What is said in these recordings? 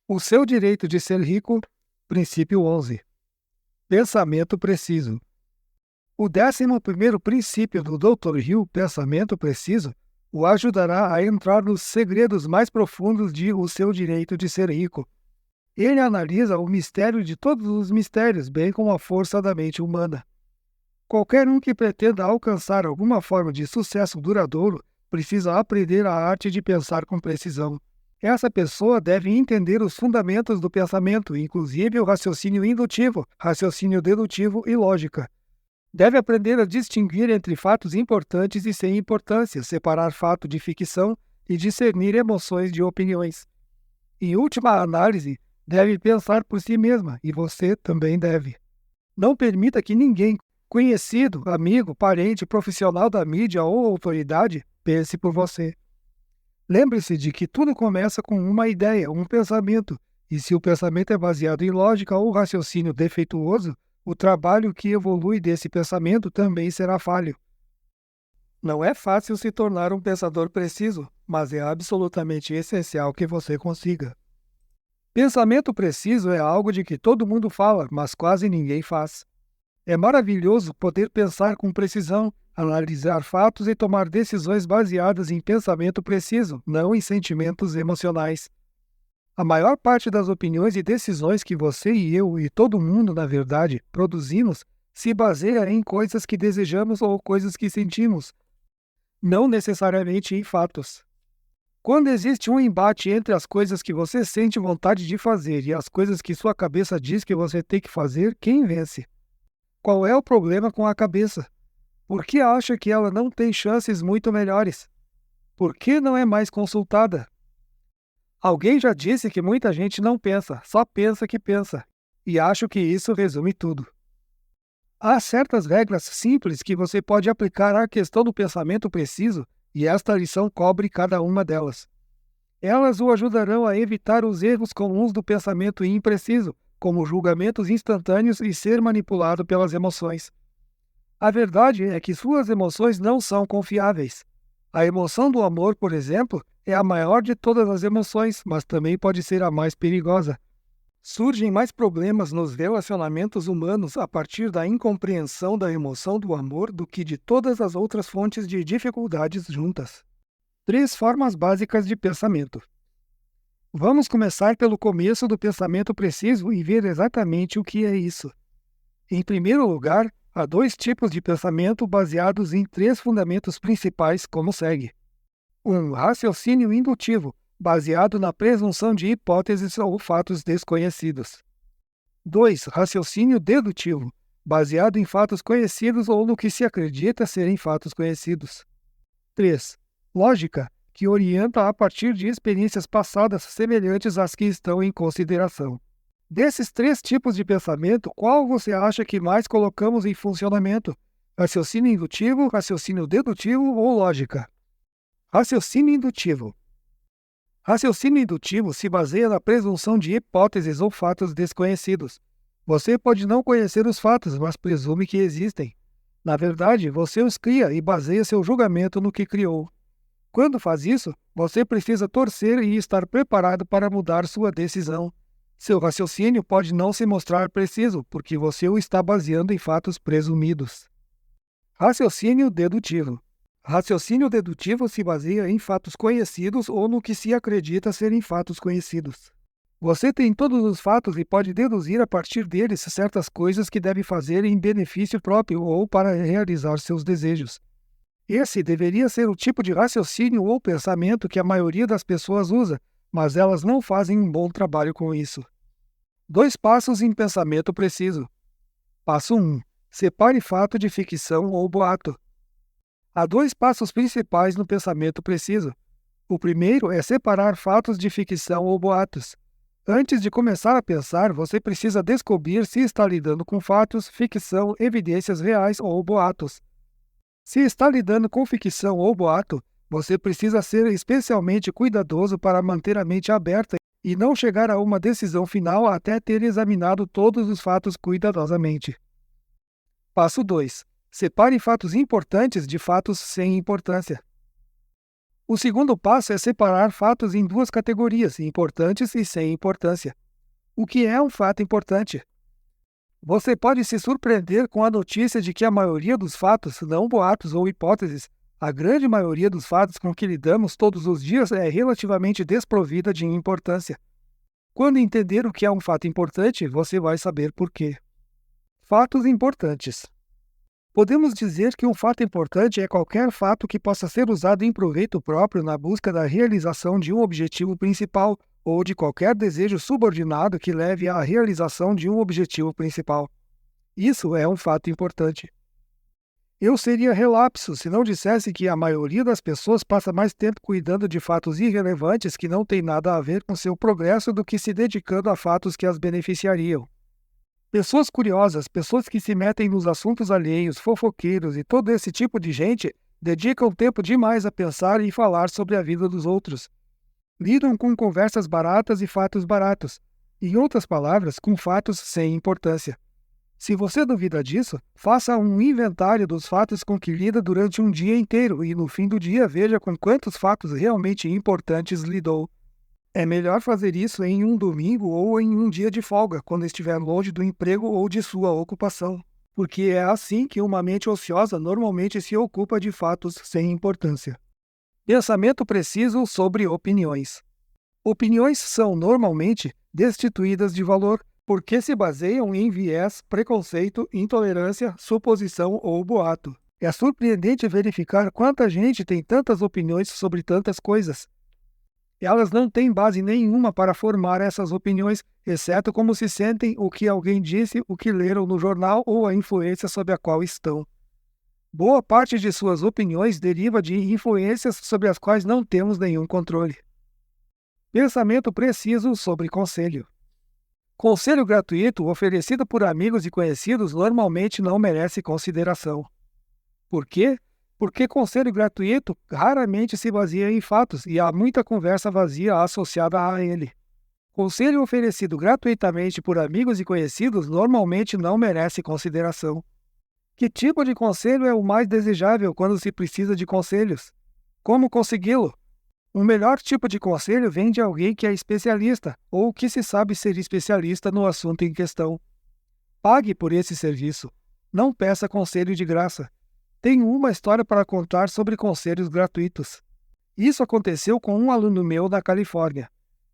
O seu direito de ser rico, princípio 11. Pensamento preciso. O 11º princípio do Dr. Hill, pensamento preciso, o ajudará a entrar nos segredos mais profundos de o seu direito de ser rico. Ele analisa o mistério de todos os mistérios, bem como a força da mente humana. Qualquer um que pretenda alcançar alguma forma de sucesso duradouro precisa aprender a arte de pensar com precisão. Essa pessoa deve entender os fundamentos do pensamento, inclusive o raciocínio indutivo, raciocínio dedutivo e lógica. Deve aprender a distinguir entre fatos importantes e sem importância, separar fato de ficção e discernir emoções de opiniões. Em última análise, deve pensar por si mesma, e você também deve. Não permita que ninguém, conhecido, amigo, parente, profissional da mídia ou autoridade, pense por você. Lembre-se de que tudo começa com uma ideia, um pensamento, e se o pensamento é baseado em lógica ou raciocínio defeituoso, o trabalho que evolui desse pensamento também será falho. Não é fácil se tornar um pensador preciso, mas é absolutamente essencial que você consiga. Pensamento preciso é algo de que todo mundo fala, mas quase ninguém faz. É maravilhoso poder pensar com precisão, analisar fatos e tomar decisões baseadas em pensamento preciso, não em sentimentos emocionais. A maior parte das opiniões e decisões que você e eu e todo mundo, na verdade, produzimos se baseia em coisas que desejamos ou coisas que sentimos, não necessariamente em fatos. Quando existe um embate entre as coisas que você sente vontade de fazer e as coisas que sua cabeça diz que você tem que fazer, quem vence? Qual é o problema com a cabeça? Por que acha que ela não tem chances muito melhores? Por que não é mais consultada? Alguém já disse que muita gente não pensa, só pensa que pensa. E acho que isso resume tudo. Há certas regras simples que você pode aplicar à questão do pensamento preciso, e esta lição cobre cada uma delas. Elas o ajudarão a evitar os erros comuns do pensamento impreciso, como julgamentos instantâneos e ser manipulado pelas emoções. A verdade é que suas emoções não são confiáveis. A emoção do amor, por exemplo, é a maior de todas as emoções, mas também pode ser a mais perigosa. Surgem mais problemas nos relacionamentos humanos a partir da incompreensão da emoção do amor do que de todas as outras fontes de dificuldades juntas. 3 formas básicas de pensamento. Vamos começar pelo começo do pensamento preciso e ver exatamente o que é isso. Em primeiro lugar, há 2 tipos de pensamento baseados em 3 fundamentos principais, como segue. 1. Raciocínio indutivo, baseado na presunção de hipóteses ou fatos desconhecidos. 2. Raciocínio dedutivo, baseado em fatos conhecidos ou no que se acredita serem fatos conhecidos. 3. Lógica, que orienta a partir de experiências passadas semelhantes às que estão em consideração. Desses 3 tipos de pensamento, qual você acha que mais colocamos em funcionamento? Raciocínio indutivo, raciocínio dedutivo ou lógica? Raciocínio indutivo. Raciocínio indutivo se baseia na presunção de hipóteses ou fatos desconhecidos. Você pode não conhecer os fatos, mas presume que existem. Na verdade, você os cria e baseia seu julgamento no que criou. Quando faz isso, você precisa torcer e estar preparado para mudar sua decisão. Seu raciocínio pode não se mostrar preciso, porque você o está baseando em fatos presumidos. Raciocínio dedutivo. Raciocínio dedutivo se baseia em fatos conhecidos ou no que se acredita serem fatos conhecidos. Você tem todos os fatos e pode deduzir a partir deles certas coisas que deve fazer em benefício próprio ou para realizar seus desejos. Esse deveria ser o tipo de raciocínio ou pensamento que a maioria das pessoas usa, mas elas não fazem um bom trabalho com isso. 2 passos em pensamento preciso. Passo 1. Separe fato de ficção ou boato. Há 2 passos principais no pensamento preciso. O primeiro é separar fatos de ficção ou boatos. Antes de começar a pensar, você precisa descobrir se está lidando com fatos, ficção, evidências reais ou boatos. Se está lidando com ficção ou boato, você precisa ser especialmente cuidadoso para manter a mente aberta e não chegar a uma decisão final até ter examinado todos os fatos cuidadosamente. Passo 2. Separe fatos importantes de fatos sem importância. O segundo passo é separar fatos em duas categorias, importantes e sem importância. O que é um fato importante? Você pode se surpreender com a notícia de que a maioria dos fatos, não boatos ou hipóteses, a grande maioria dos fatos com que lidamos todos os dias é relativamente desprovida de importância. Quando entender o que é um fato importante, você vai saber por quê. Fatos importantes. Podemos dizer que um fato importante é qualquer fato que possa ser usado em proveito próprio na busca da realização de um objetivo principal ou de qualquer desejo subordinado que leve à realização de um objetivo principal. Isso é um fato importante. Eu seria relapso se não dissesse que a maioria das pessoas passa mais tempo cuidando de fatos irrelevantes que não têm nada a ver com seu progresso do que se dedicando a fatos que as beneficiariam. Pessoas curiosas, pessoas que se metem nos assuntos alheios, fofoqueiros e todo esse tipo de gente dedicam tempo demais a pensar e falar sobre a vida dos outros. Lidam com conversas baratas e fatos baratos. Em outras palavras, com fatos sem importância. Se você duvida disso, faça um inventário dos fatos com que lida durante um dia inteiro e no fim do dia veja com quantos fatos realmente importantes lidou. É melhor fazer isso em um domingo ou em um dia de folga, quando estiver longe do emprego ou de sua ocupação, porque é assim que uma mente ociosa normalmente se ocupa de fatos sem importância. Pensamento preciso sobre opiniões. Opiniões são normalmente destituídas de valor, porque se baseiam em viés, preconceito, intolerância, suposição ou boato. É surpreendente verificar quanta gente tem tantas opiniões sobre tantas coisas. Elas não têm base nenhuma para formar essas opiniões, exceto como se sentem, o que alguém disse, o que leram no jornal ou a influência sob a qual estão. Boa parte de suas opiniões deriva de influências sobre as quais não temos nenhum controle. Pensamento preciso sobre conselho. Conselho gratuito oferecido por amigos e conhecidos normalmente não merece consideração. Por quê? Porque conselho gratuito raramente se baseia em fatos e há muita conversa vazia associada a ele. Conselho oferecido gratuitamente por amigos e conhecidos normalmente não merece consideração. Que tipo de conselho é o mais desejável quando se precisa de conselhos? Como consegui-lo? O melhor tipo de conselho vem de alguém que é especialista ou que se sabe ser especialista no assunto em questão. Pague por esse serviço. Não peça conselho de graça. Tenho uma história para contar sobre conselhos gratuitos. Isso aconteceu com um aluno meu na Califórnia.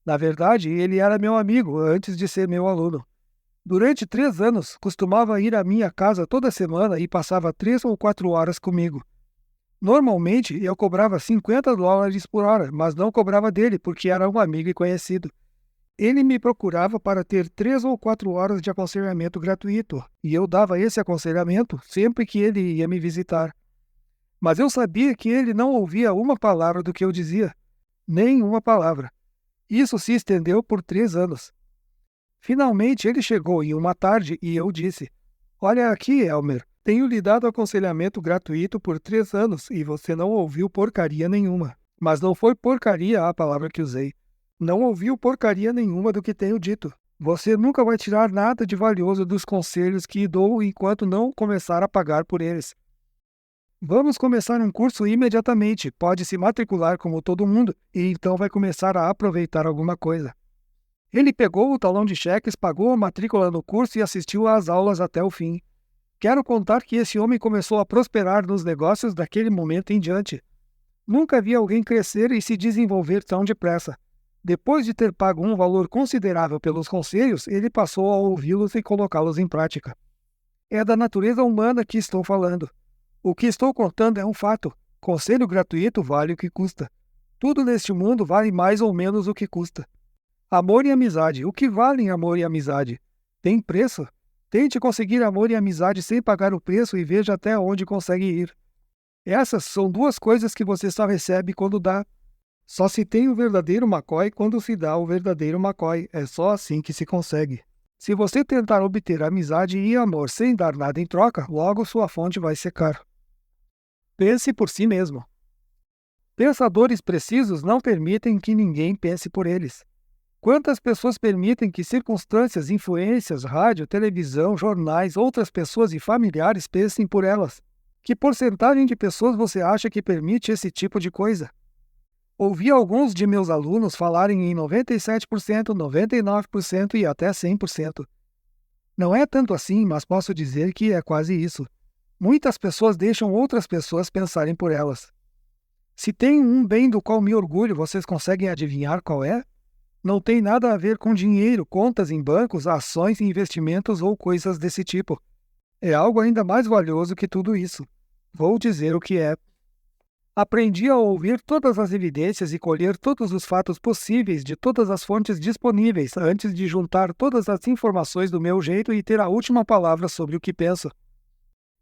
Na verdade, ele era meu amigo antes de ser meu aluno. Durante 3 anos, costumava ir à minha casa toda semana e passava 3 ou 4 horas comigo. Normalmente, eu cobrava $50 por hora, mas não cobrava dele porque era um amigo e conhecido. Ele me procurava para ter 3 ou 4 horas de aconselhamento gratuito, e eu dava esse aconselhamento sempre que ele ia me visitar. Mas eu sabia que ele não ouvia uma palavra do que eu dizia. Nem uma palavra. Isso se estendeu por 3 anos. Finalmente ele chegou em uma tarde e eu disse: "Olha aqui, Elmer. Tenho lhe dado aconselhamento gratuito por 3 anos e você não ouviu porcaria nenhuma." Mas não foi porcaria a palavra que usei. Não ouviu porcaria nenhuma do que tenho dito. Você nunca vai tirar nada de valioso dos conselhos que dou enquanto não começar a pagar por eles. Vamos começar um curso imediatamente. Pode se matricular como todo mundo e então vai começar a aproveitar alguma coisa. Ele pegou o talão de cheques, pagou a matrícula no curso e assistiu às aulas até o fim. Quero contar que esse homem começou a prosperar nos negócios daquele momento em diante. Nunca vi alguém crescer e se desenvolver tão depressa. Depois de ter pago um valor considerável pelos conselhos, ele passou a ouvi-los e colocá-los em prática. É da natureza humana que estou falando. O que estou contando é um fato. Conselho gratuito vale o que custa. Tudo neste mundo vale mais ou menos o que custa. Amor e amizade. O que valem amor e amizade? Tem preço? Tente conseguir amor e amizade sem pagar o preço e veja até onde consegue ir. Essas são 2 coisas que você só recebe quando dá. Só se tem o verdadeiro McCoy quando se dá o verdadeiro McCoy. É só assim que se consegue. Se você tentar obter amizade e amor sem dar nada em troca, logo sua fonte vai secar. Pense por si mesmo. Pensadores precisos não permitem que ninguém pense por eles. Quantas pessoas permitem que circunstâncias, influências, rádio, televisão, jornais, outras pessoas e familiares pensem por elas? Que porcentagem de pessoas você acha que permite esse tipo de coisa? Ouvi alguns de meus alunos falarem em 97%, 99% e até 100%. Não é tanto assim, mas posso dizer que é quase isso. Muitas pessoas deixam outras pessoas pensarem por elas. Se tem um bem do qual me orgulho, vocês conseguem adivinhar qual é? Não tem nada a ver com dinheiro, contas em bancos, ações, investimentos ou coisas desse tipo. É algo ainda mais valioso que tudo isso. Vou dizer o que é. Aprendi a ouvir todas as evidências e colher todos os fatos possíveis de todas as fontes disponíveis antes de juntar todas as informações do meu jeito e ter a última palavra sobre o que penso.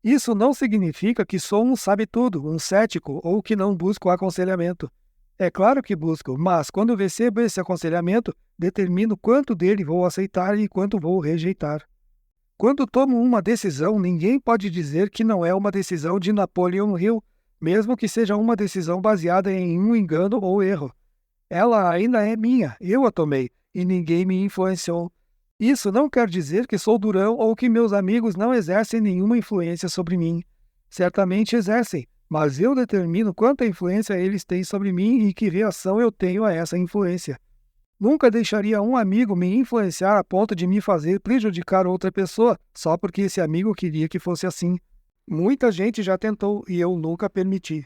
Isso não significa que sou um sabe-tudo, um cético ou que não busco aconselhamento. É claro que busco, mas quando recebo esse aconselhamento, determino quanto dele vou aceitar e quanto vou rejeitar. Quando tomo uma decisão, ninguém pode dizer que não é uma decisão de Napoleon Hill, mesmo que seja uma decisão baseada em um engano ou erro. Ela ainda é minha, eu a tomei, e ninguém me influenciou. Isso não quer dizer que sou durão ou que meus amigos não exercem nenhuma influência sobre mim. Certamente exercem, mas eu determino quanta influência eles têm sobre mim e que reação eu tenho a essa influência. Nunca deixaria um amigo me influenciar a ponto de me fazer prejudicar outra pessoa só porque esse amigo queria que fosse assim. Muita gente já tentou e eu nunca permiti.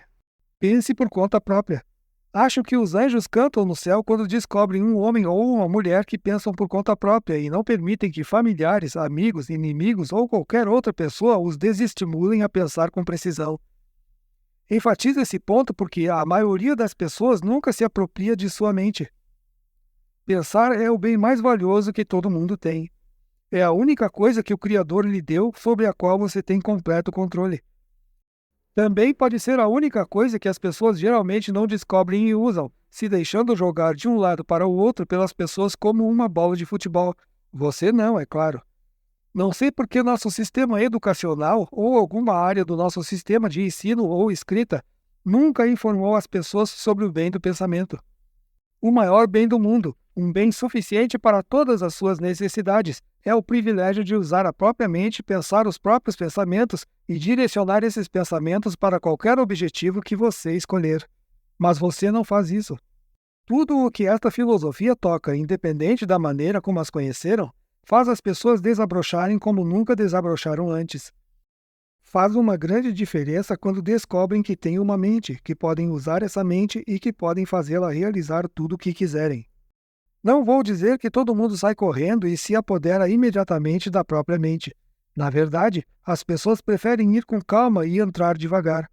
Pense por conta própria. Acho que os anjos cantam no céu quando descobrem um homem ou uma mulher que pensam por conta própria e não permitem que familiares, amigos, inimigos ou qualquer outra pessoa os desestimulem a pensar com precisão. Enfatizo esse ponto porque a maioria das pessoas nunca se apropria de sua mente. Pensar é o bem mais valioso que todo mundo tem. É a única coisa que o Criador lhe deu sobre a qual você tem completo controle. Também pode ser a única coisa que as pessoas geralmente não descobrem e usam, se deixando jogar de um lado para o outro pelas pessoas como uma bola de futebol. Você não, é claro. Não sei por que nosso sistema educacional ou alguma área do nosso sistema de ensino ou escrita nunca informou as pessoas sobre o bem do pensamento. O maior bem do mundo, um bem suficiente para todas as suas necessidades, é o privilégio de usar a própria mente, pensar os próprios pensamentos e direcionar esses pensamentos para qualquer objetivo que você escolher. Mas você não faz isso. Tudo o que esta filosofia toca, independente da maneira como as conheceram, faz as pessoas desabrocharem como nunca desabrocharam antes. Faz uma grande diferença quando descobrem que têm uma mente, que podem usar essa mente e que podem fazê-la realizar tudo o que quiserem. Não vou dizer que todo mundo sai correndo e se apodera imediatamente da própria mente. Na verdade, as pessoas preferem ir com calma e entrar devagar.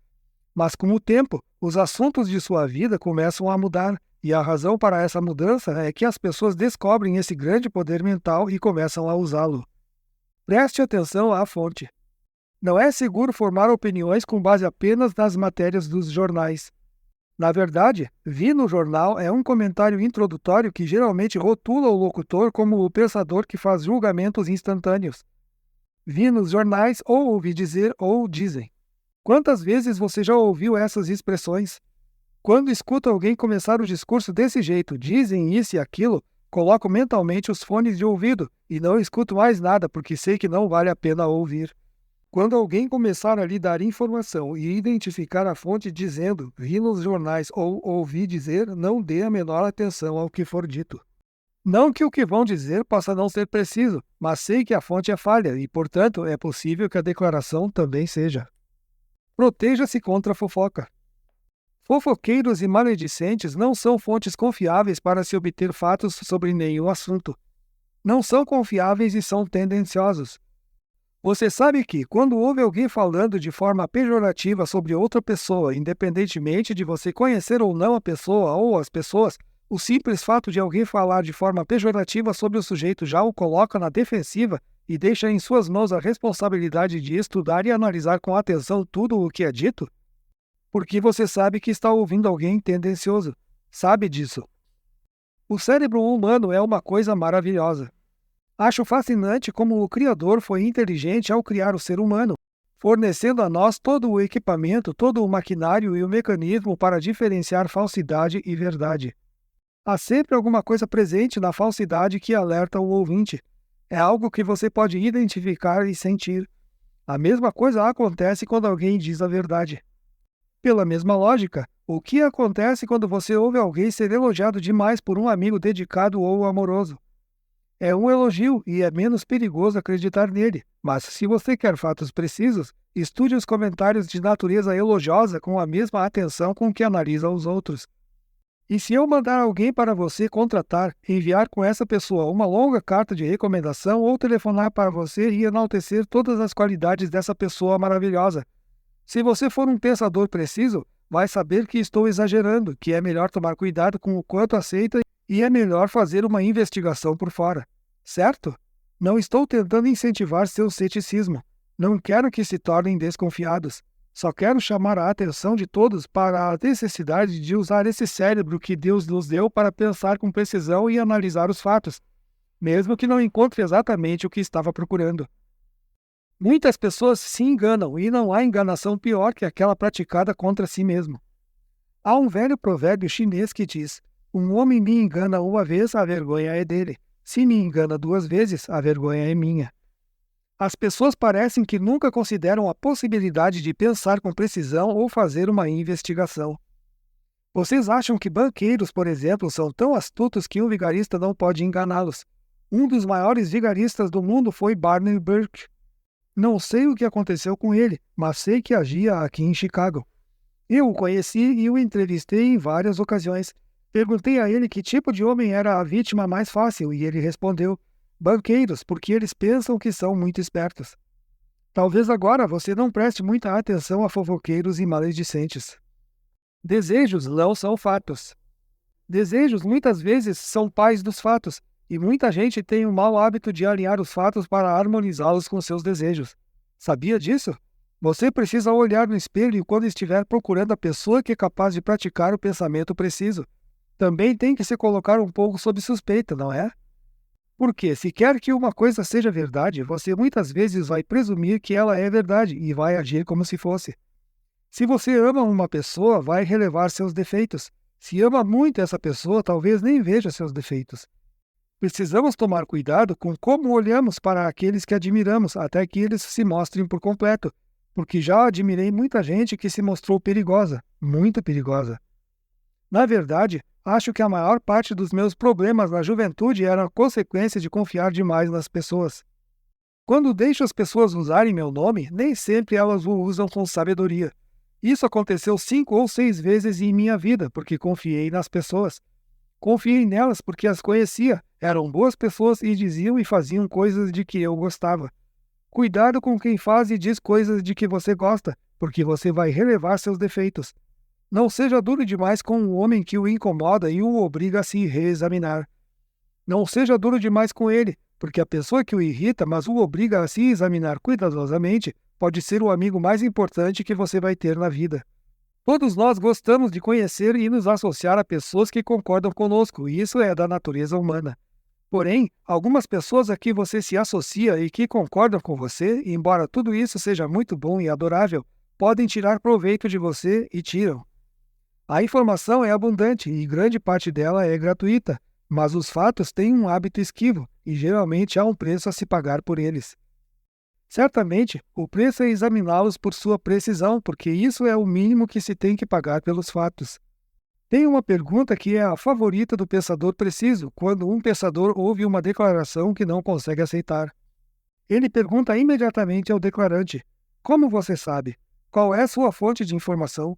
Mas com o tempo, os assuntos de sua vida começam a mudar, e a razão para essa mudança é que as pessoas descobrem esse grande poder mental e começam a usá-lo. Preste atenção à fonte. Não é seguro formar opiniões com base apenas nas matérias dos jornais. Na verdade, vi no jornal é um comentário introdutório que geralmente rotula o locutor como o pensador que faz julgamentos instantâneos. Vi nos jornais ou ouvi dizer ou dizem. Quantas vezes você já ouviu essas expressões? Quando escuto alguém começar o discurso desse jeito, dizem isso e aquilo, coloco mentalmente os fones de ouvido e não escuto mais nada porque sei que não vale a pena ouvir. Quando alguém começar a lhe dar informação e identificar a fonte dizendo, vi nos jornais ou ouvi dizer, não dê a menor atenção ao que for dito. Não que o que vão dizer possa não ser preciso, mas sei que a fonte é falha e, portanto, é possível que a declaração também seja. Proteja-se contra a fofoca. Fofoqueiros e maledicentes não são fontes confiáveis para se obter fatos sobre nenhum assunto. Não são confiáveis e são tendenciosos. Você sabe que, quando ouve alguém falando de forma pejorativa sobre outra pessoa, independentemente de você conhecer ou não a pessoa ou as pessoas, o simples fato de alguém falar de forma pejorativa sobre o sujeito já o coloca na defensiva e deixa em suas mãos a responsabilidade de estudar e analisar com atenção tudo o que é dito? Porque você sabe que está ouvindo alguém tendencioso. Sabe disso. O cérebro humano é uma coisa maravilhosa. Acho fascinante como o Criador foi inteligente ao criar o ser humano, fornecendo a nós todo o equipamento, todo o maquinário e o mecanismo para diferenciar falsidade e verdade. Há sempre alguma coisa presente na falsidade que alerta o ouvinte. É algo que você pode identificar e sentir. A mesma coisa acontece quando alguém diz a verdade. Pela mesma lógica, O que acontece quando você ouve alguém ser elogiado demais por um amigo dedicado ou amoroso? É um elogio e é menos perigoso acreditar nele, mas se você quer fatos precisos, estude os comentários de natureza elogiosa com a mesma atenção com que analisa os outros. E se eu mandar alguém para você contratar, enviar com essa pessoa uma longa carta de recomendação ou telefonar para você e enaltecer todas as qualidades dessa pessoa maravilhosa? Se você for um pensador preciso, vai saber que estou exagerando, que é melhor tomar cuidado com o quanto aceita e é melhor fazer uma investigação por fora. Certo? Não estou tentando incentivar seu ceticismo. Não quero que se tornem desconfiados. Só quero chamar a atenção de todos para a necessidade de usar esse cérebro que Deus nos deu para pensar com precisão e analisar os fatos, mesmo que não encontre exatamente o que estava procurando. Muitas pessoas se enganam e não há enganação pior que aquela praticada contra si mesmo. Há um velho provérbio chinês que diz: um homem me engana uma vez, a vergonha é dele. Se me engana 2 vezes, a vergonha é minha. As pessoas parecem que nunca consideram a possibilidade de pensar com precisão ou fazer uma investigação. Vocês acham que banqueiros, por exemplo, são tão astutos que um vigarista não pode enganá-los? Um dos maiores vigaristas do mundo foi Barney Burke. Não sei o que aconteceu com ele, mas sei que agia aqui em Chicago. Eu o conheci e o entrevistei em várias ocasiões. Perguntei a ele que tipo de homem era a vítima mais fácil e ele respondeu: banqueiros, porque eles pensam que são muito espertos. Talvez agora você não preste muita atenção a fofoqueiros e maledicentes. Desejos não são fatos. Desejos muitas vezes são pais dos fatos, e muita gente tem o mau hábito de alinhar os fatos para harmonizá-los com seus desejos. Sabia disso? Você precisa olhar no espelho quando estiver procurando a pessoa que é capaz de praticar o pensamento preciso. Também tem que se colocar um pouco sob suspeita, não é? Porque, se quer que uma coisa seja verdade, você muitas vezes vai presumir que ela é verdade e vai agir como se fosse. Se você ama uma pessoa, vai relevar seus defeitos. Se ama muito essa pessoa, talvez nem veja seus defeitos. Precisamos tomar cuidado com como olhamos para aqueles que admiramos até que eles se mostrem por completo, porque já admirei muita gente que se mostrou perigosa, muito perigosa. Na verdade, acho que a maior parte dos meus problemas na juventude era a consequência de confiar demais nas pessoas. Quando deixo as pessoas usarem meu nome, nem sempre elas o usam com sabedoria. Isso aconteceu 5 ou 6 vezes em minha vida, porque confiei nas pessoas. Confiei nelas porque as conhecia, eram boas pessoas e diziam e faziam coisas de que eu gostava. Cuidado com quem faz e diz coisas de que você gosta, porque você vai relevar seus defeitos. Não seja duro demais com um homem que o incomoda e o obriga a se reexaminar. Não seja duro demais com ele, porque a pessoa que o irrita, mas o obriga a se examinar cuidadosamente, pode ser o amigo mais importante que você vai ter na vida. Todos nós gostamos de conhecer e nos associar a pessoas que concordam conosco, e isso é da natureza humana. Porém, algumas pessoas a que você se associa e que concordam com você, embora tudo isso seja muito bom e adorável, podem tirar proveito de você e tiram. A informação é abundante e grande parte dela é gratuita, mas os fatos têm um hábito esquivo e geralmente há um preço a se pagar por eles. Certamente, o preço é examiná-los por sua precisão, porque isso é o mínimo que se tem que pagar pelos fatos. Tem uma pergunta que é a favorita do pensador preciso, quando um pensador ouve uma declaração que não consegue aceitar. Ele pergunta imediatamente ao declarante: como você sabe? Qual é sua fonte de informação?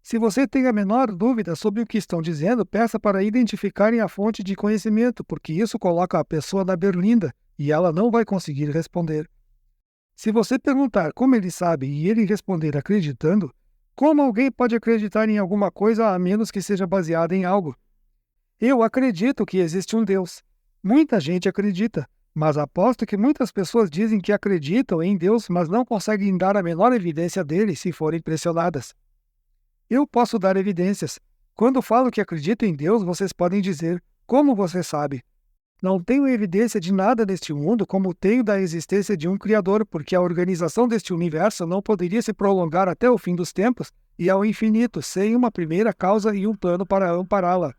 Se você tem a menor dúvida sobre o que estão dizendo, peça para identificarem a fonte de conhecimento, porque isso coloca a pessoa na berlinda e ela não vai conseguir responder. Se você perguntar como ele sabe e ele responder acreditando, como alguém pode acreditar em alguma coisa a menos que seja baseada em algo? Eu acredito que existe um Deus. Muita gente acredita, mas aposto que muitas pessoas dizem que acreditam em Deus, mas não conseguem dar a menor evidência dele se forem pressionadas. Eu posso dar evidências. Quando falo que acredito em Deus, vocês podem dizer: como você sabe? Não tenho evidência de nada neste mundo como tenho da existência de um Criador, porque a organização deste universo não poderia se prolongar até o fim dos tempos e ao infinito, sem uma primeira causa e um plano para ampará-la.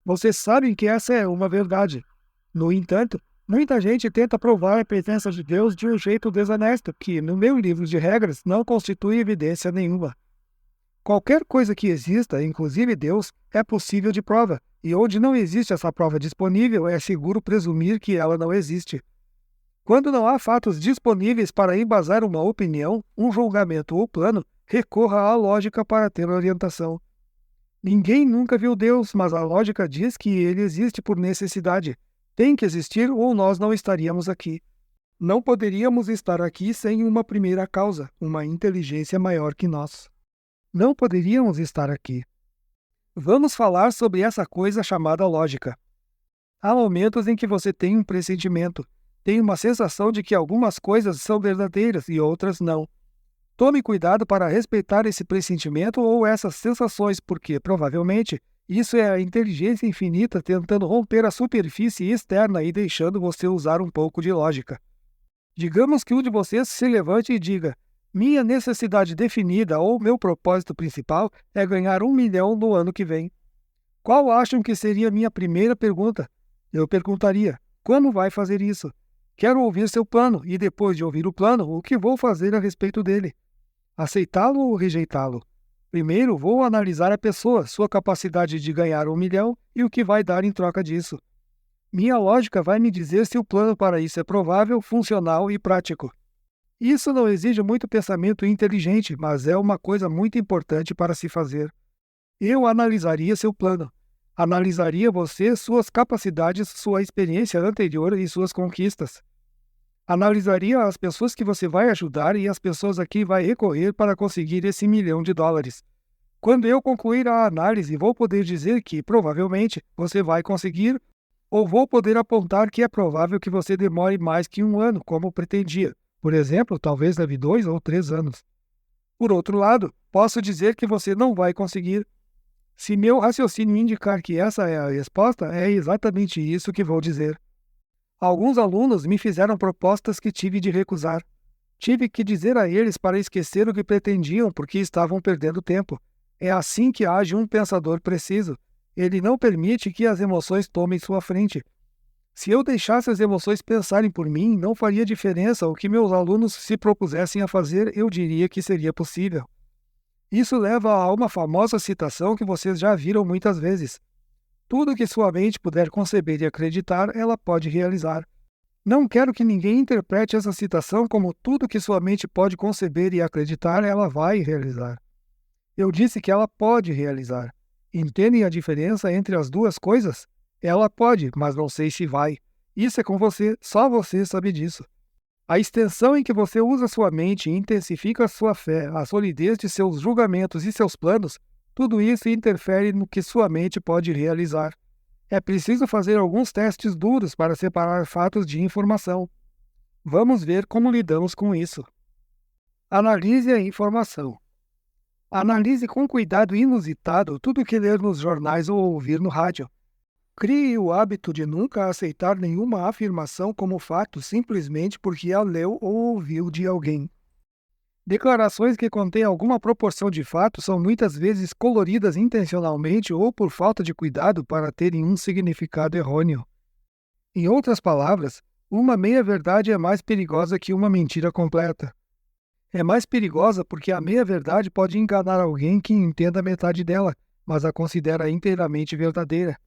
Vocês sabem que essa é uma verdade. No entanto, muita gente tenta provar a presença de Deus de um jeito desonesto, que, no meu livro de regras, não constitui evidência nenhuma. Qualquer coisa que exista, inclusive Deus, é possível de prova, e onde não existe essa prova disponível, é seguro presumir que ela não existe. Quando não há fatos disponíveis para embasar uma opinião, um julgamento ou plano, recorra à lógica para ter orientação. Ninguém nunca viu Deus, mas a lógica diz que ele existe por necessidade. Tem que existir ou nós não estaríamos aqui. Não poderíamos estar aqui sem uma primeira causa, uma inteligência maior que nós. Não poderíamos estar aqui. Vamos falar sobre essa coisa chamada lógica. Há momentos em que você tem um pressentimento, tem uma sensação de que algumas coisas são verdadeiras e outras não. Tome cuidado para respeitar esse pressentimento ou essas sensações, porque, provavelmente, isso é a inteligência infinita tentando romper a superfície externa e deixando você usar um pouco de lógica. Digamos que um de vocês se levante e diga: minha necessidade definida ou meu propósito principal é ganhar 1 milhão no ano que vem. Qual acham que seria a minha primeira pergunta? Eu perguntaria: como vai fazer isso? Quero ouvir seu plano e, depois de ouvir o plano, o que vou fazer a respeito dele? Aceitá-lo ou rejeitá-lo? Primeiro, vou analisar a pessoa, sua capacidade de ganhar 1 milhão e o que vai dar em troca disso. Minha lógica vai me dizer se o plano para isso é provável, funcional e prático. Isso não exige muito pensamento inteligente, mas é uma coisa muito importante para se fazer. Eu analisaria seu plano. Analisaria você, suas capacidades, sua experiência anterior e suas conquistas. Analisaria as pessoas que você vai ajudar e as pessoas a quem vai recorrer para conseguir esse $1 milhão. Quando eu concluir a análise, vou poder dizer que, provavelmente, você vai conseguir, ou vou poder apontar que é provável que você demore mais que 1 ano, como pretendia. Por exemplo, talvez leve 2 ou 3 anos. Por outro lado, posso dizer que você não vai conseguir. Se meu raciocínio indicar que essa é a resposta, é exatamente isso que vou dizer. Alguns alunos me fizeram propostas que tive de recusar. Tive que dizer a eles para esquecer o que pretendiam porque estavam perdendo tempo. É assim que age um pensador preciso. Ele não permite que as emoções tomem sua frente. Se eu deixasse as emoções pensarem por mim, não faria diferença o que meus alunos se propusessem a fazer, eu diria que seria possível. Isso leva a uma famosa citação que vocês já viram muitas vezes. Tudo que sua mente puder conceber e acreditar, ela pode realizar. Não quero que ninguém interprete essa citação como tudo que sua mente pode conceber e acreditar, ela vai realizar. Eu disse que ela pode realizar. Entendem a diferença entre as duas coisas? Ela pode, mas não sei se vai. Isso é com você, só você sabe disso. A extensão em que você usa sua mente intensifica sua fé, a solidez de seus julgamentos e seus planos, tudo isso interfere no que sua mente pode realizar. É preciso fazer alguns testes duros para separar fatos de informação. Vamos ver como lidamos com isso. Analise a informação. Analise com cuidado inusitado tudo o que ler nos jornais ou ouvir no rádio. Crie o hábito de nunca aceitar nenhuma afirmação como fato simplesmente porque a leu ou ouviu de alguém. Declarações que contêm alguma proporção de fato são muitas vezes coloridas intencionalmente ou por falta de cuidado para terem um significado errôneo. Em outras palavras, uma meia-verdade é mais perigosa que uma mentira completa. É mais perigosa porque a meia-verdade pode enganar alguém que entenda metade dela, mas a considera inteiramente verdadeira.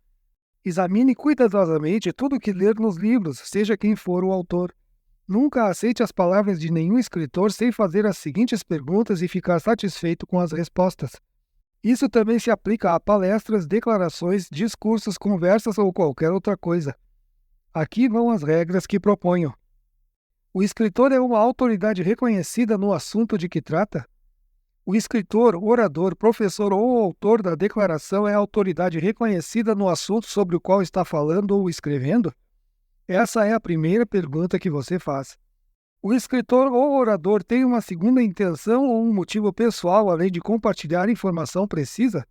Examine cuidadosamente tudo o que ler nos livros, seja quem for o autor. Nunca aceite as palavras de nenhum escritor sem fazer as seguintes perguntas e ficar satisfeito com as respostas. Isso também se aplica a palestras, declarações, discursos, conversas ou qualquer outra coisa. Aqui vão as regras que proponho. O escritor é uma autoridade reconhecida no assunto de que trata? O escritor, orador, professor ou autor da declaração é autoridade reconhecida no assunto sobre o qual está falando ou escrevendo? Essa é a primeira pergunta que você faz. O escritor ou orador tem uma segunda intenção ou um motivo pessoal além de compartilhar informação precisa?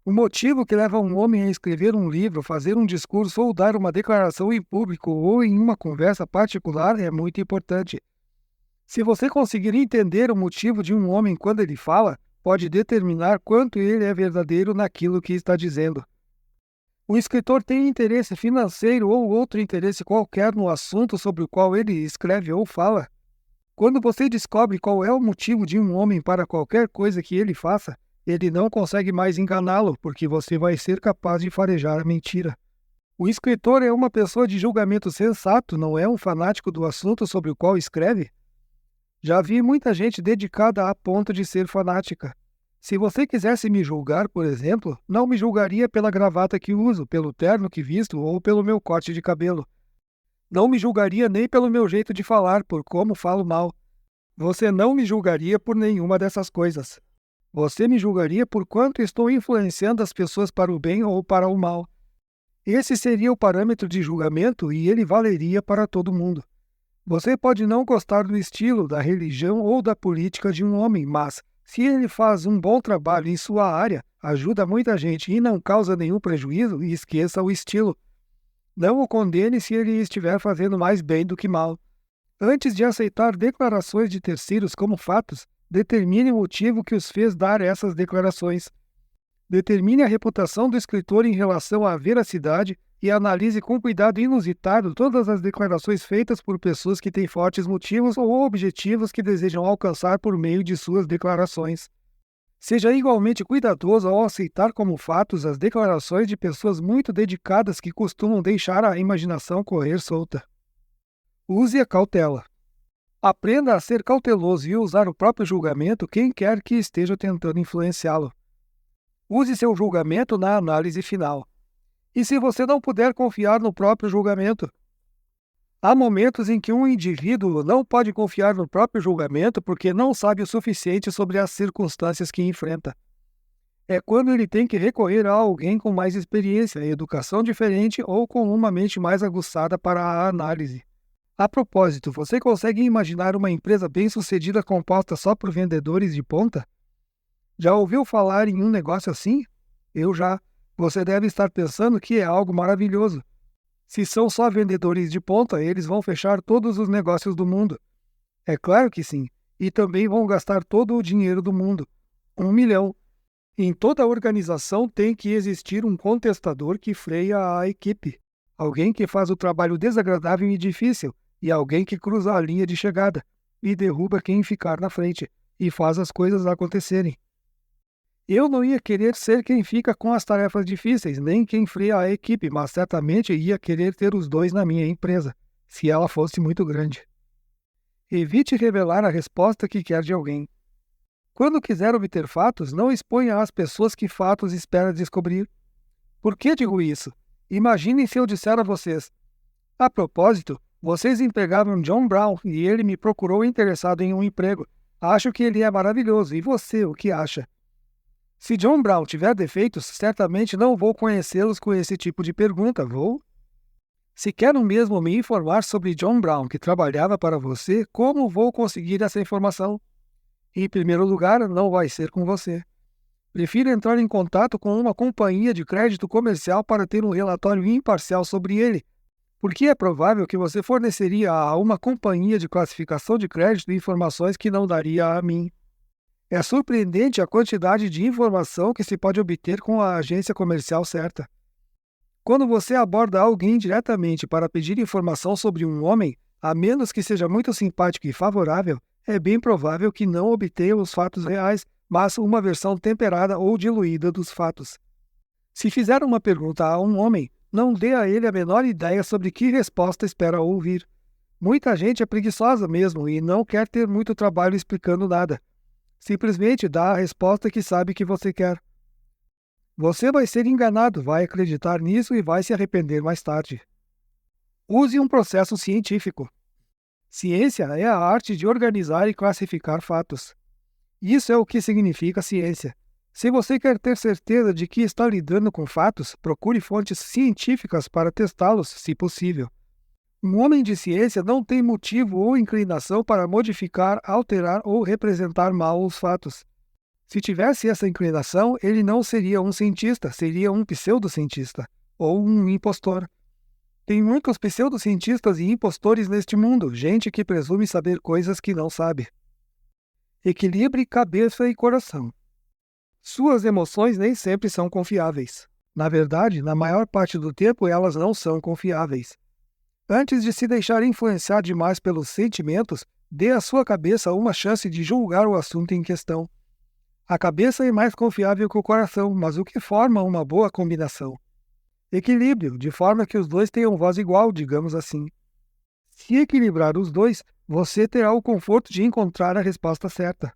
O motivo que leva um homem a escrever um livro, fazer um discurso ou dar uma declaração em público ou em uma conversa particular é muito importante. Se você conseguir entender o motivo de um homem quando ele fala, pode determinar quanto ele é verdadeiro naquilo que está dizendo. O escritor tem interesse financeiro ou outro interesse qualquer no assunto sobre o qual ele escreve ou fala. Quando você descobre qual é o motivo de um homem para qualquer coisa que ele faça, Ele não consegue mais enganá-lo, porque você vai ser capaz de farejar a mentira. O escritor é uma pessoa de julgamento sensato, não é um fanático do assunto sobre o qual escreve? Já vi muita gente dedicada a ponto de ser fanática. Se você quisesse me julgar, por exemplo, não me julgaria pela gravata que uso, pelo terno que visto ou pelo meu corte de cabelo. Não me julgaria nem pelo meu jeito de falar, por como falo mal. Você não me julgaria por nenhuma dessas coisas. Você me julgaria por quanto estou influenciando as pessoas para o bem ou para o mal. Esse seria o parâmetro de julgamento e ele valeria para todo mundo. Você pode não gostar do estilo, da religião ou da política de um homem, mas, se ele faz um bom trabalho em sua área, ajuda muita gente e não causa nenhum prejuízo, esqueça o estilo. Não o condene se ele estiver fazendo mais bem do que mal. Antes de aceitar declarações de terceiros como fatos, determine o motivo que os fez dar essas declarações. Determine a reputação do escritor em relação à veracidade e analise com cuidado inusitado todas as declarações feitas por pessoas que têm fortes motivos ou objetivos que desejam alcançar por meio de suas declarações. Seja igualmente cuidadoso ao aceitar como fatos as declarações de pessoas muito dedicadas que costumam deixar a imaginação correr solta. Use a cautela. Aprenda a ser cauteloso e usar o próprio julgamento quem quer que esteja tentando influenciá-lo. Use seu julgamento na análise final. E se você não puder confiar no próprio julgamento? Há momentos em que um indivíduo não pode confiar no próprio julgamento porque não sabe o suficiente sobre as circunstâncias que enfrenta. É quando ele tem que recorrer a alguém com mais experiência, educação diferente ou com uma mente mais aguçada para a análise. A propósito, você consegue imaginar uma empresa bem-sucedida composta só por vendedores de ponta? Já ouviu falar em um negócio assim? Eu já. Você deve estar pensando que é algo maravilhoso. Se são só vendedores de ponta, eles vão fechar todos os negócios do mundo. É claro que sim. E também vão gastar todo o dinheiro do mundo. 1 milhão. Em toda organização tem que existir um contestador que freia a equipe. Alguém que faz o trabalho desagradável e difícil. E alguém que cruza a linha de chegada. E derruba quem ficar na frente. E faz as coisas acontecerem. Eu não ia querer ser quem fica com as tarefas difíceis, nem quem freia a equipe, mas certamente ia querer ter os dois na minha empresa, se ela fosse muito grande. Evite revelar a resposta que quer de alguém. Quando quiser obter fatos, não exponha às pessoas que fatos espera descobrir. Por que digo isso? Imaginem se eu disser a vocês: a propósito, vocês empregaram John Brown e ele me procurou interessado em um emprego. Acho que ele é maravilhoso, e você, o que acha? Se John Brown tiver defeitos, certamente não vou conhecê-los com esse tipo de pergunta, vou? Se quero mesmo me informar sobre John Brown que trabalhava para você, como vou conseguir essa informação? Em primeiro lugar, não vai ser com você. Prefiro entrar em contato com uma companhia de crédito comercial para ter um relatório imparcial sobre ele, porque é provável que você forneceria a uma companhia de classificação de crédito informações que não daria a mim. É surpreendente a quantidade de informação que se pode obter com a agência comercial certa. Quando você aborda alguém diretamente para pedir informação sobre um homem, a menos que seja muito simpático e favorável, é bem provável que não obtenha os fatos reais, mas uma versão temperada ou diluída dos fatos. Se fizer uma pergunta a um homem, não dê a ele a menor ideia sobre que resposta espera ouvir. Muita gente é preguiçosa mesmo e não quer ter muito trabalho explicando nada. Simplesmente dá a resposta que sabe que você quer. Você vai ser enganado, vai acreditar nisso e vai se arrepender mais tarde. Use um processo científico. Ciência é a arte de organizar e classificar fatos. Isso é o que significa ciência. Se você quer ter certeza de que está lidando com fatos, procure fontes científicas para testá-los, se possível. Um homem de ciência não tem motivo ou inclinação para modificar, alterar ou representar mal os fatos. Se tivesse essa inclinação, ele não seria um cientista, seria um pseudocientista, ou um impostor. Tem muitos pseudocientistas e impostores neste mundo, gente que presume saber coisas que não sabe. Equilibre cabeça e coração. Suas emoções nem sempre são confiáveis. Na verdade, na maior parte do tempo elas não são confiáveis. Antes de se deixar influenciar demais pelos sentimentos, dê à sua cabeça uma chance de julgar o assunto em questão. A cabeça é mais confiável que o coração, mas o que forma uma boa combinação? Equilíbrio, de forma que os dois tenham voz igual, digamos assim. Se equilibrar os dois, você terá o conforto de encontrar a resposta certa.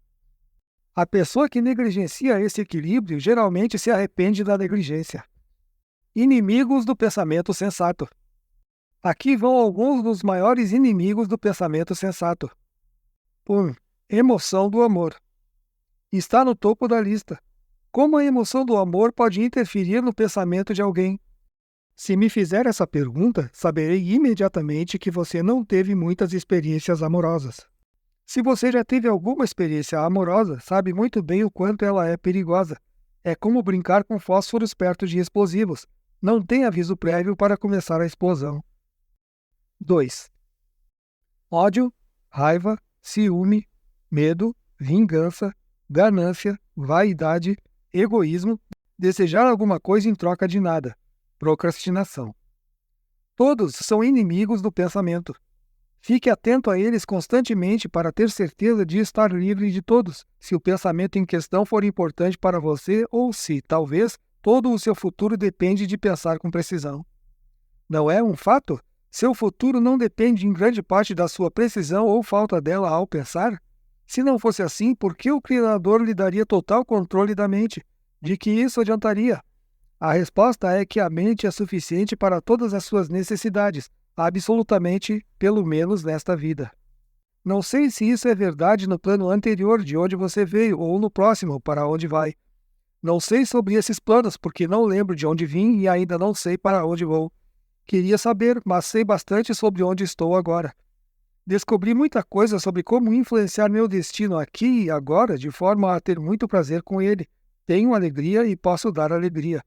A pessoa que negligencia esse equilíbrio geralmente se arrepende da negligência. Inimigos do pensamento sensato. Aqui vão alguns dos maiores inimigos do pensamento sensato. 1. Emoção do amor. Está no topo da lista. Como a emoção do amor pode interferir no pensamento de alguém? Se me fizer essa pergunta, saberei imediatamente que você não teve muitas experiências amorosas. Se você já teve alguma experiência amorosa, sabe muito bem o quanto ela é perigosa. É como brincar com fósforos perto de explosivos. Não tem aviso prévio para começar a explosão. 2. Ódio, raiva, ciúme, medo, vingança, ganância, vaidade, egoísmo, desejar alguma coisa em troca de nada, procrastinação. Todos são inimigos do pensamento. Fique atento a eles constantemente para ter certeza de estar livre de todos, se o pensamento em questão for importante para você ou se, talvez, todo o seu futuro depende de pensar com precisão. Não é um fato? Seu futuro não depende em grande parte da sua precisão ou falta dela ao pensar? Se não fosse assim, por que o Criador lhe daria total controle da mente? De que isso adiantaria? A resposta é que a mente é suficiente para todas as suas necessidades, absolutamente, pelo menos nesta vida. Não sei se isso é verdade no plano anterior de onde você veio ou no próximo para onde vai. Não sei sobre esses planos porque não lembro de onde vim e ainda não sei para onde vou. Queria saber, mas sei bastante sobre onde estou agora. Descobri muita coisa sobre como influenciar meu destino aqui e agora de forma a ter muito prazer com ele. Tenho alegria e posso dar alegria.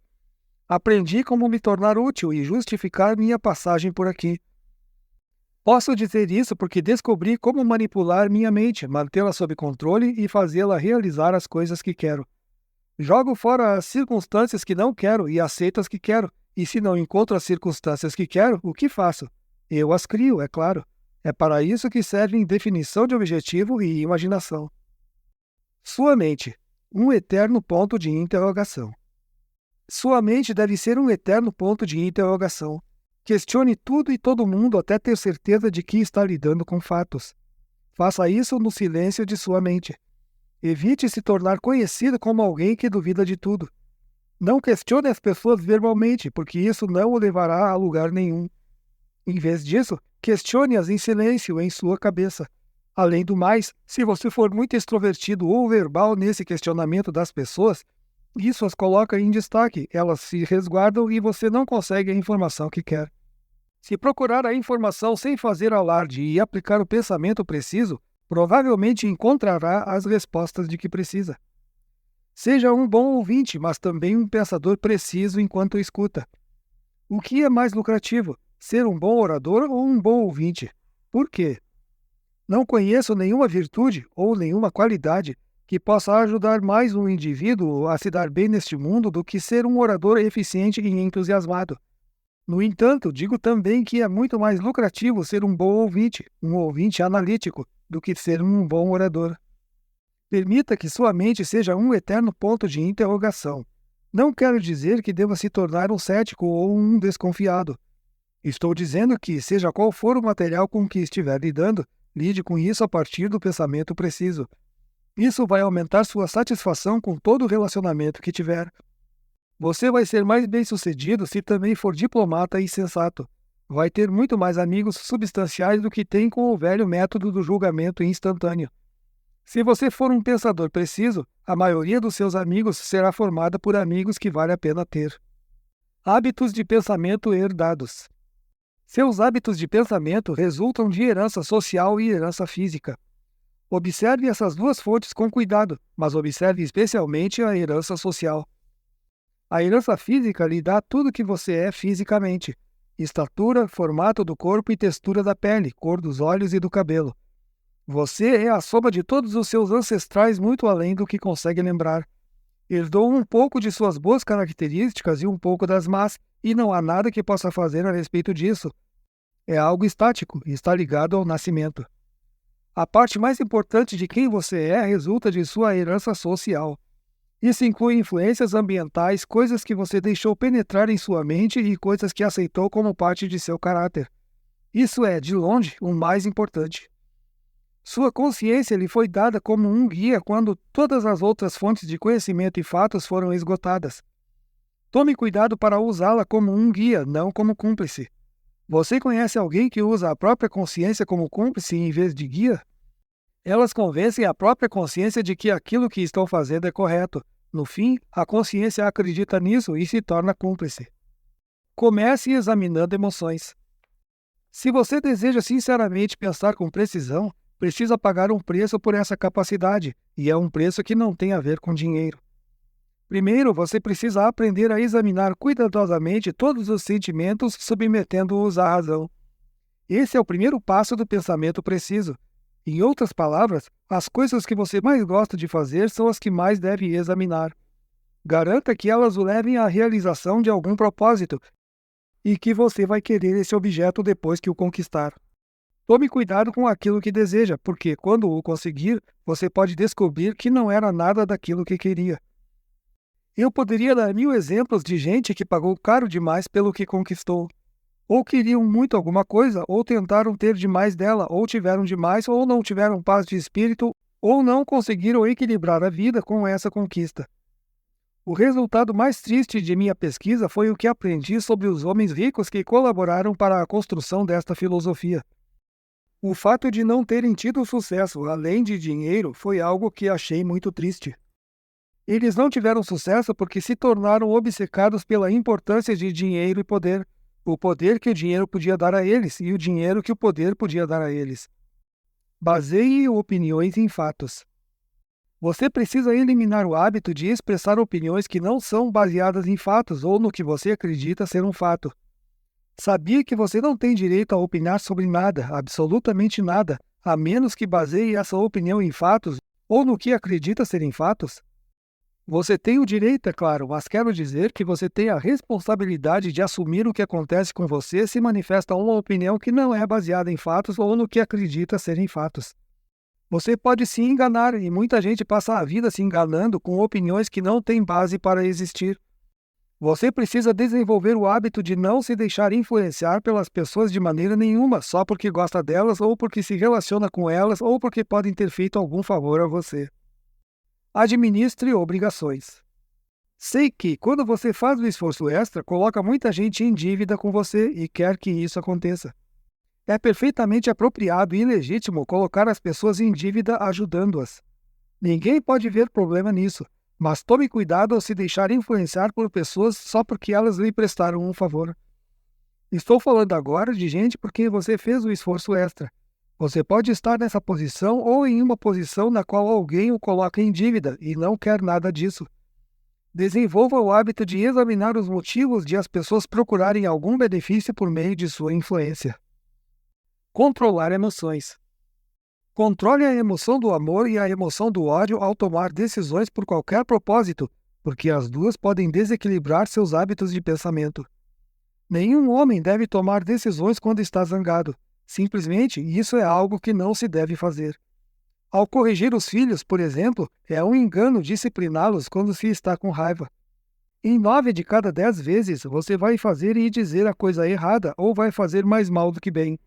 Aprendi como me tornar útil e justificar minha passagem por aqui. Posso dizer isso porque descobri como manipular minha mente, mantê-la sob controle e fazê-la realizar as coisas que quero. Jogo fora as circunstâncias que não quero e aceito as que quero, e se não encontro as circunstâncias que quero, o que faço? Eu as crio, é claro. É para isso que servem definição de objetivo e imaginação. Sua mente, um eterno ponto de interrogação. Sua mente deve ser um eterno ponto de interrogação. Questione tudo e todo mundo até ter certeza de que está lidando com fatos. Faça isso no silêncio de sua mente. Evite se tornar conhecido como alguém que duvida de tudo. Não questione as pessoas verbalmente, porque isso não o levará a lugar nenhum. Em vez disso, questione-as em silêncio em sua cabeça. Além do mais, se você for muito extrovertido ou verbal nesse questionamento das pessoas, isso as coloca em destaque, elas se resguardam e você não consegue a informação que quer. Se procurar a informação sem fazer alarde e aplicar o pensamento preciso, provavelmente encontrará as respostas de que precisa. Seja um bom ouvinte, mas também um pensador preciso enquanto escuta. O que é mais lucrativo, ser um bom orador ou um bom ouvinte? Por quê? Não conheço nenhuma virtude ou nenhuma qualidade que possa ajudar mais um indivíduo a se dar bem neste mundo do que ser um orador eficiente e entusiasmado. No entanto, digo também que é muito mais lucrativo ser um bom ouvinte, um ouvinte analítico, do que ser um bom orador. Permita que sua mente seja um eterno ponto de interrogação. Não quero dizer que deva se tornar um cético ou um desconfiado. Estou dizendo que, seja qual for o material com que estiver lidando, lide com isso a partir do pensamento preciso. Isso vai aumentar sua satisfação com todo o relacionamento que tiver. Você vai ser mais bem-sucedido se também for diplomata e sensato. Vai ter muito mais amigos substanciais do que tem com o velho método do julgamento instantâneo. Se você for um pensador preciso, a maioria dos seus amigos será formada por amigos que vale a pena ter. Hábitos de pensamento herdados. Seus hábitos de pensamento resultam de herança social e herança física. Observe essas duas fontes com cuidado, mas observe especialmente a herança social. A herança física lhe dá tudo que você é fisicamente: estatura, formato do corpo e textura da pele, cor dos olhos e do cabelo. Você é a soma de todos os seus ancestrais muito além do que consegue lembrar. Herdou um pouco de suas boas características e um pouco das más, e não há nada que possa fazer a respeito disso. É algo estático e está ligado ao nascimento. A parte mais importante de quem você é resulta de sua herança social. Isso inclui influências ambientais, coisas que você deixou penetrar em sua mente e coisas que aceitou como parte de seu caráter. Isso é, de longe, o mais importante. Sua consciência lhe foi dada como um guia quando todas as outras fontes de conhecimento e fatos foram esgotadas. Tome cuidado para usá-la como um guia, não como cúmplice. Você conhece alguém que usa a própria consciência como cúmplice em vez de guia? Elas convencem a própria consciência de que aquilo que estão fazendo é correto. No fim, a consciência acredita nisso e se torna cúmplice. Comece examinando emoções. Se você deseja sinceramente pensar com precisão, precisa pagar um preço por essa capacidade, e é um preço que não tem a ver com dinheiro. Primeiro, você precisa aprender a examinar cuidadosamente todos os sentimentos, submetendo-os à razão. Esse é o primeiro passo do pensamento preciso. Em outras palavras, as coisas que você mais gosta de fazer são as que mais deve examinar. Garanta que elas o levem à realização de algum propósito e que você vai querer esse objeto depois que o conquistar. Tome cuidado com aquilo que deseja, porque quando o conseguir, você pode descobrir que não era nada daquilo que queria. Eu poderia dar 1000 exemplos de gente que pagou caro demais pelo que conquistou. Ou queriam muito alguma coisa, ou tentaram ter demais dela, ou tiveram demais, ou não tiveram paz de espírito, ou não conseguiram equilibrar a vida com essa conquista. O resultado mais triste de minha pesquisa foi o que aprendi sobre os homens ricos que colaboraram para a construção desta filosofia. O fato de não terem tido sucesso além de dinheiro foi algo que achei muito triste. Eles não tiveram sucesso porque se tornaram obcecados pela importância de dinheiro e poder, o poder que o dinheiro podia dar a eles e o dinheiro que o poder podia dar a eles. Baseie opiniões em fatos. Você precisa eliminar o hábito de expressar opiniões que não são baseadas em fatos ou no que você acredita ser um fato. Sabia que você não tem direito a opinar sobre nada, absolutamente nada, a menos que baseie essa opinião em fatos ou no que acredita serem fatos? Você tem o direito, é claro, mas quero dizer que você tem a responsabilidade de assumir o que acontece com você se manifesta uma opinião que não é baseada em fatos ou no que acredita serem fatos. Você pode se enganar e muita gente passa a vida se enganando com opiniões que não têm base para existir. Você precisa desenvolver o hábito de não se deixar influenciar pelas pessoas de maneira nenhuma, só porque gosta delas ou porque se relaciona com elas ou porque podem ter feito algum favor a você. Administre obrigações. Sei que, quando você faz o esforço extra, coloca muita gente em dívida com você e quer que isso aconteça. É perfeitamente apropriado e legítimo colocar as pessoas em dívida ajudando-as. Ninguém pode ver problema nisso, mas tome cuidado ao se deixar influenciar por pessoas só porque elas lhe prestaram um favor. Estou falando agora de gente por quem você fez o esforço extra. Você pode estar nessa posição ou em uma posição na qual alguém o coloca em dívida e não quer nada disso. Desenvolva o hábito de examinar os motivos de as pessoas procurarem algum benefício por meio de sua influência. Controlar emoções. Controle a emoção do amor e a emoção do ódio ao tomar decisões por qualquer propósito, porque as duas podem desequilibrar seus hábitos de pensamento. Nenhum homem deve tomar decisões quando está zangado. Simplesmente, isso é algo que não se deve fazer. Ao corrigir os filhos, por exemplo, é um engano discipliná-los quando se está com raiva. Em 9 de cada 10 vezes, você vai fazer e dizer a coisa errada ou vai fazer mais mal do que bem.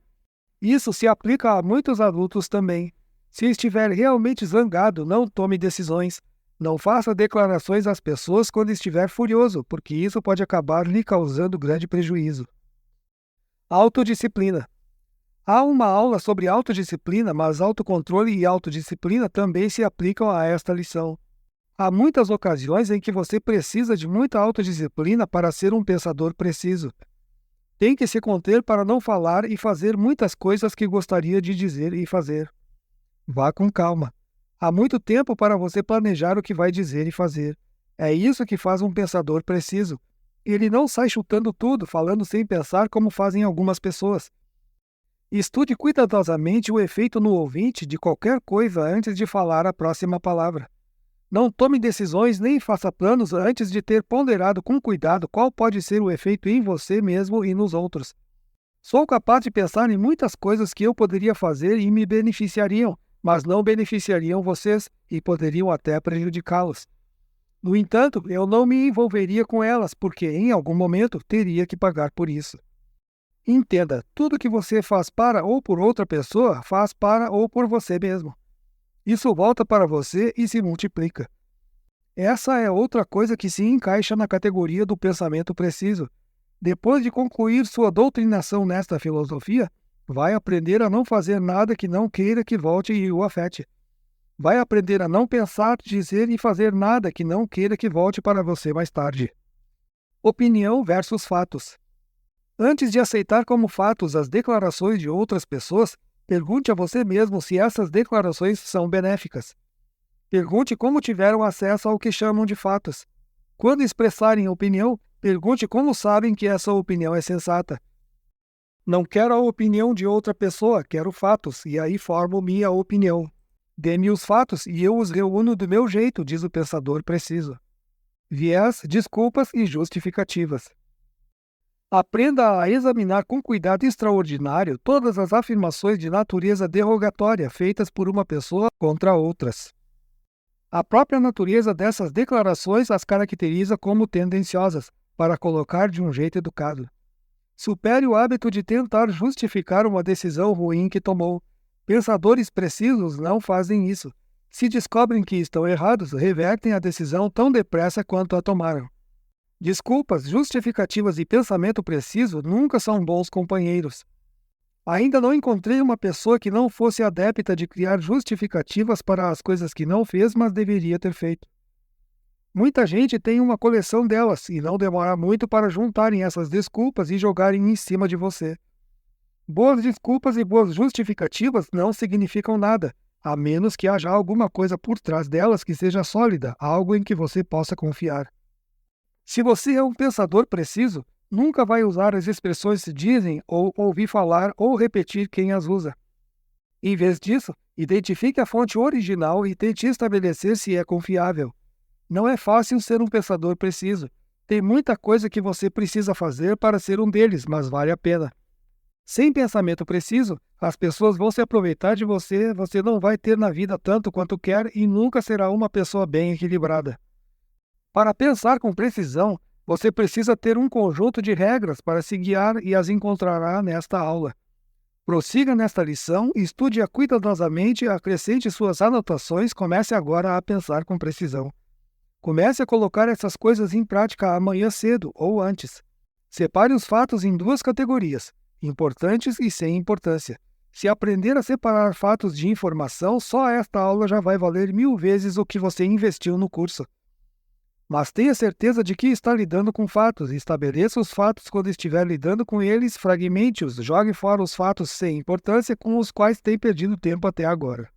Isso se aplica a muitos adultos também. Se estiver realmente zangado, não tome decisões. Não faça declarações às pessoas quando estiver furioso, porque isso pode acabar lhe causando grande prejuízo. Autodisciplina. Há uma aula sobre autodisciplina, mas autocontrole e autodisciplina também se aplicam a esta lição. Há muitas ocasiões em que você precisa de muita autodisciplina para ser um pensador preciso. Tem que se conter para não falar e fazer muitas coisas que gostaria de dizer e fazer. Vá com calma. Há muito tempo para você planejar o que vai dizer e fazer. É isso que faz um pensador preciso. Ele não sai chutando tudo, falando sem pensar como fazem algumas pessoas. Estude cuidadosamente o efeito no ouvinte de qualquer coisa antes de falar a próxima palavra. Não tome decisões nem faça planos antes de ter ponderado com cuidado qual pode ser o efeito em você mesmo e nos outros. Sou capaz de pensar em muitas coisas que eu poderia fazer e me beneficiariam, mas não beneficiariam vocês e poderiam até prejudicá-los. No entanto, eu não me envolveria com elas, porque em algum momento teria que pagar por isso. Entenda, tudo que você faz para ou por outra pessoa, faz para ou por você mesmo. Isso volta para você e se multiplica. Essa é outra coisa que se encaixa na categoria do pensamento preciso. Depois de concluir sua doutrinação nesta filosofia, vai aprender a não fazer nada que não queira que volte e o afete. Vai aprender a não pensar, dizer e fazer nada que não queira que volte para você mais tarde. Opinião versus fatos. Antes de aceitar como fatos as declarações de outras pessoas, pergunte a você mesmo se essas declarações são benéficas. Pergunte como tiveram acesso ao que chamam de fatos. Quando expressarem opinião, pergunte como sabem que essa opinião é sensata. Não quero a opinião de outra pessoa, quero fatos, e aí formo minha opinião. Dê-me os fatos e eu os reúno do meu jeito, diz o pensador preciso. Viés, desculpas e justificativas. Aprenda a examinar com cuidado extraordinário todas as afirmações de natureza derrogatória feitas por uma pessoa contra outras. A própria natureza dessas declarações as caracteriza como tendenciosas, para colocar de um jeito educado. Supere o hábito de tentar justificar uma decisão ruim que tomou. Pensadores precisos não fazem isso. Se descobrem que estão errados, revertem a decisão tão depressa quanto a tomaram. Desculpas, justificativas e pensamento preciso nunca são bons companheiros. Ainda não encontrei uma pessoa que não fosse adepta de criar justificativas para as coisas que não fez, mas deveria ter feito. Muita gente tem uma coleção delas e não demora muito para juntarem essas desculpas e jogarem em cima de você. Boas desculpas e boas justificativas não significam nada, a menos que haja alguma coisa por trás delas que seja sólida, algo em que você possa confiar. Se você é um pensador preciso, nunca vai usar as expressões se dizem ou ouvir falar ou repetir quem as usa. Em vez disso, identifique a fonte original e tente estabelecer se é confiável. Não é fácil ser um pensador preciso. Tem muita coisa que você precisa fazer para ser um deles, mas vale a pena. Sem pensamento preciso, as pessoas vão se aproveitar de você, você não vai ter na vida tanto quanto quer e nunca será uma pessoa bem equilibrada. Para pensar com precisão, você precisa ter um conjunto de regras para se guiar e as encontrará nesta aula. Prossiga nesta lição, estude-a cuidadosamente, acrescente suas anotações, comece agora a pensar com precisão. Comece a colocar essas coisas em prática amanhã cedo ou antes. Separe os fatos em duas categorias, importantes e sem importância. Se aprender a separar fatos de informação, só esta aula já vai valer 1000 vezes o que você investiu no curso. Mas tenha certeza de que está lidando com fatos e estabeleça os fatos quando estiver lidando com eles, fragmente-os, jogue fora os fatos sem importância com os quais tem perdido tempo até agora.